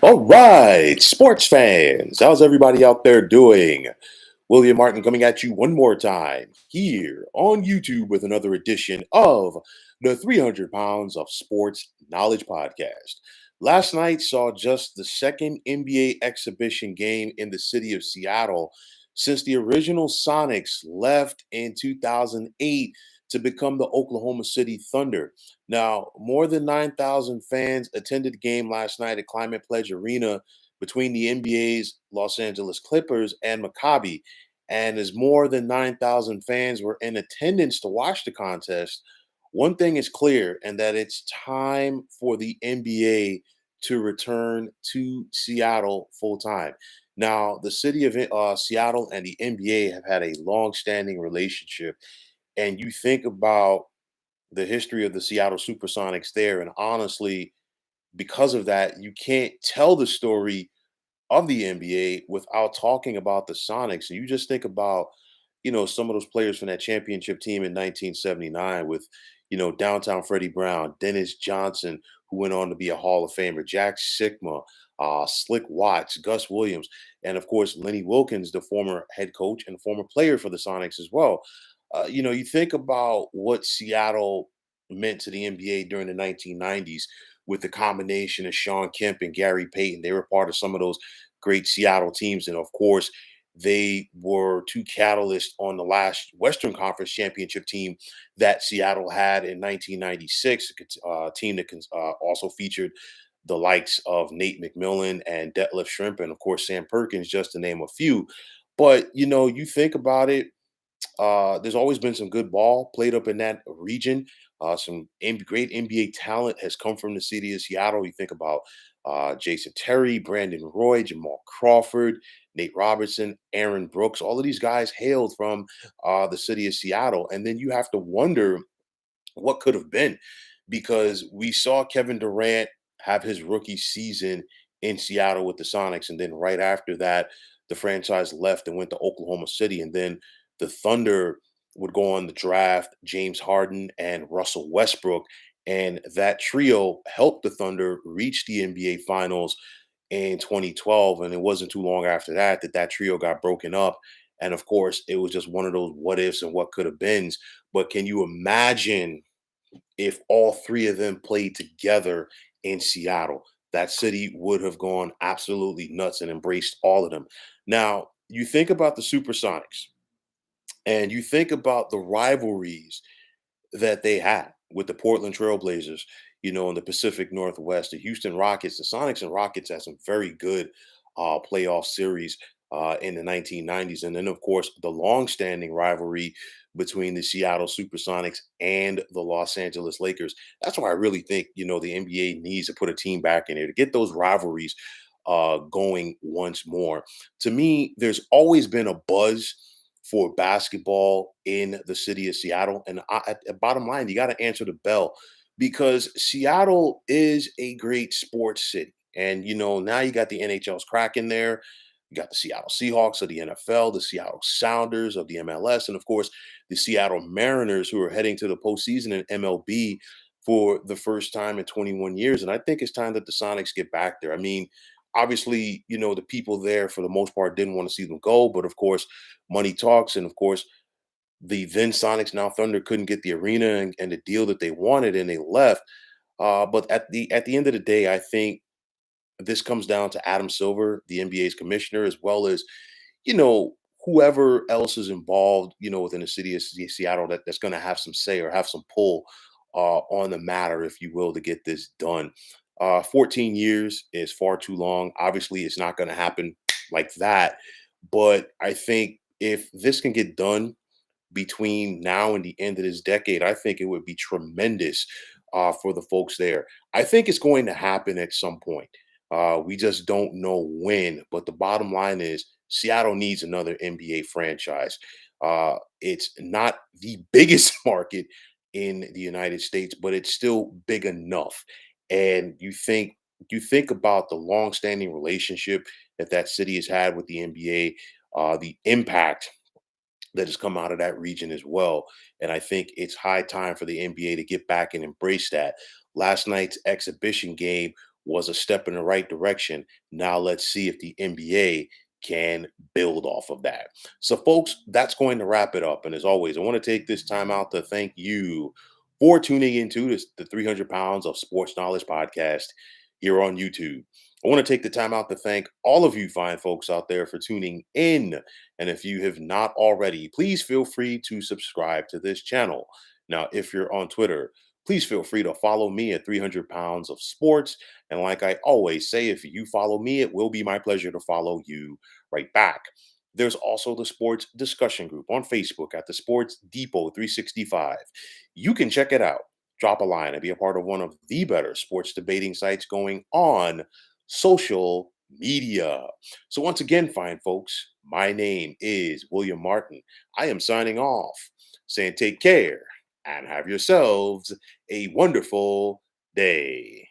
All right, sports fans, how's everybody out there doing? William Martin coming at you one more time here on YouTube with another edition of the 300 Pounds of Sports Knowledge Podcast. Last night saw just the second NBA exhibition game in the city of Seattle since the original Sonics left in 2008 to become the Oklahoma City Thunder. Now, more than 9,000 fans attended the game last night at Climate Pledge Arena between the NBA's Los Angeles Clippers and Maccabi. And as more than 9,000 fans were in attendance to watch the contest, one thing is clear, and that it's time for the NBA to return to Seattle full time. Now, the city of Seattle and the NBA have had a long standing relationship. And you think about the history of the Seattle Supersonics there. And honestly, because of that, you can't tell the story of the NBA without talking about the Sonics. And you just think about, some of those players from that championship team in 1979 with, downtown Freddie Brown, Dennis Johnson, who went on to be a Hall of Famer, Jack Sikma, Slick Watts, Gus Williams, and of course, Lenny Wilkins, the former head coach and former player for the Sonics as well. You think about what Seattle meant to the NBA during the 1990s with the combination of Sean Kemp and Gary Payton. They were part of some of those great Seattle teams. And of course, they were two catalysts on the last Western Conference championship team that Seattle had in 1996, a team that also featured the likes of Nate McMillan and Detlef Schrempf, and of course, Sam Perkins, just to name a few. But, you think about it, there's always been some good ball played up in that region. Great NBA talent has come from the city of Seattle. You think about Jason Terry, Brandon Roy, Jamal Crawford, Nate Robertson, Aaron Brooks. All of these guys hailed from the city of Seattle. And then you have to wonder what could have been, because we saw Kevin Durant have his rookie season in Seattle with the Sonics, and then right after that, the franchise left and went to Oklahoma City, and then the Thunder would go on the draft James Harden and Russell Westbrook, and that trio helped the Thunder reach the NBA Finals in 2012, and it wasn't too long after that that trio got broken up. And of course, it was just one of those what ifs and what could have beens. But can you imagine if all three of them played together in Seattle? That city would have gone absolutely nuts and embraced all of them. Now, you think about the Supersonics and you think about the rivalries that they had with the Portland Trailblazers, in the Pacific Northwest, the Houston Rockets, the Sonics and Rockets had some very good playoff series in the 1990s. And then, of course, the long-standing rivalry between the Seattle Supersonics and the Los Angeles Lakers. That's why I really think, the NBA needs to put a team back in there to get those rivalries going once more. To me, there's always been a buzz for basketball in the city of Seattle. And at the bottom line, you got to answer the bell, because Seattle is a great sports city. And, now you got the NHL's cracking there. You got the Seattle Seahawks of the NFL, the Seattle Sounders of the MLS, and of course, the Seattle Mariners, who are heading to the postseason in MLB for the first time in 21 years. And I think it's time that the Sonics get back there. I mean, obviously, the people there for the most part didn't want to see them go, but of course, money talks. And of course, the then Sonics, now Thunder, couldn't get the arena and the deal that they wanted, and they left. But at the end of the day, I think this comes down to Adam Silver, the NBA's commissioner, as well as you know whoever else is involved, within the city of Seattle that's going to have some say or have some pull on the matter, if you will, to get this done. 14 years is far too long. Obviously, it's not going to happen like that. But I think if this can get done between now and the end of this decade, I think it would be tremendous for the folks there. I think it's going to happen at some point. We just don't know when. But the bottom line is Seattle needs another NBA franchise. It's not the biggest market in the United States, but it's still big enough. And you think about the long-standing relationship that city has had with the NBA, the impact that has come out of that region as well. And I think it's high time for the NBA to get back and embrace that. Last night's exhibition game was a step in the right direction. Now let's see if the NBA can build off of that. So, folks, that's going to wrap it up. And as always, I want to take this time out to thank you for tuning into the 300 Pounds of Sports Knowledge podcast here on YouTube. I want to take the time out to thank all of you fine folks out there for tuning in. And if you have not already, please feel free to subscribe to this channel. Now, if you're on Twitter, please feel free to follow me at 300 Pounds of Sports. And like I always say, if you follow me, it will be my pleasure to follow you right back. There's also the sports discussion group on Facebook at the Sports Depot 365. You can check it out. Drop a line and be a part of one of the better sports debating sites going on social media. So, once again, fine folks, my name is William Martin. I am signing off, saying take care and have yourselves a wonderful day.